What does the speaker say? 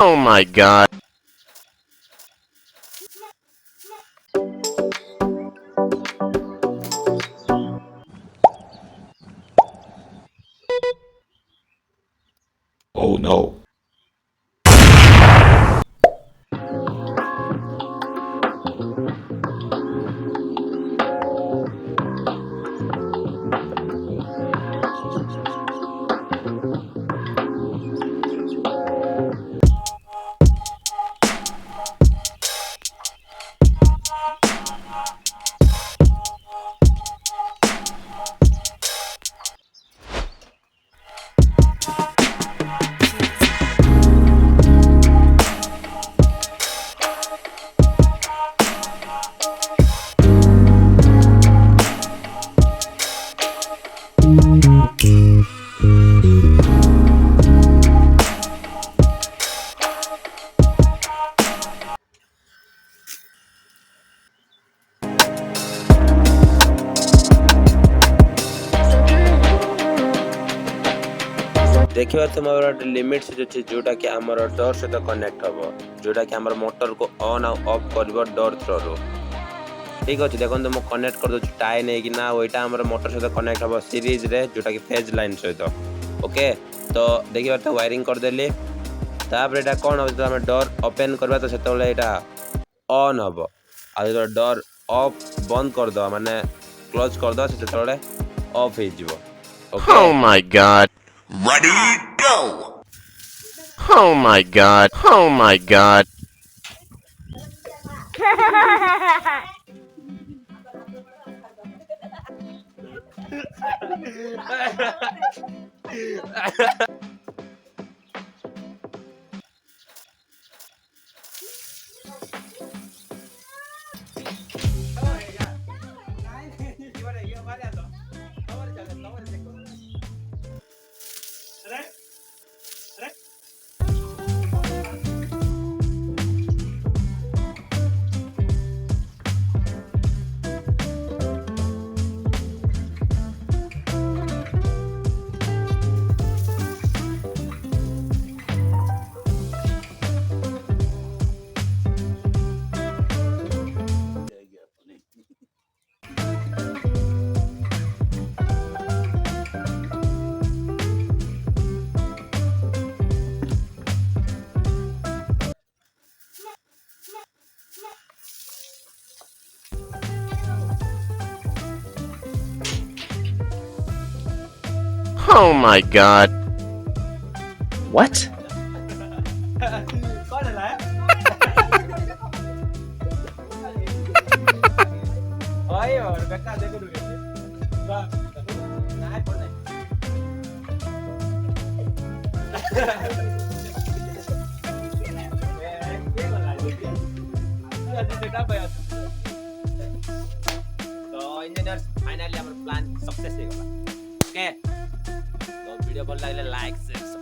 Oh my god. Oh no. देखिए तुम्हारा limit switch अच्छी जोटा कि हमर डोर सहित कनेक्ट हबो जोटा कि हमर मोटर को ऑन और ऑफ करबो डोर थ्रू रो ठीक अछि देखन मु कनेक्ट कर दो टाई नै कि ना ओइटा हमर मोटर सहित कनेक्ट हबो सीरीज रे जोटा कि फेज लाइन सहित ओके तो देखिए तो वायरिंग कर देली तापर एटा कोन हो तो हम डोर ओपन करबा तो सेतोले एटा ऑन हबो आ जो डोर ऑफ बंद कर दो माने क्लोज कर दो सेतोले ऑफ हे जिवो okay Oh my god. Ready, go! Oh my god. Oh my god. Oh my god. What? तो इंजीनियर्स फाइनली हमर प्लान सक्सेस हो गला ओके तो वीडियो भल लागले लाइक शेयर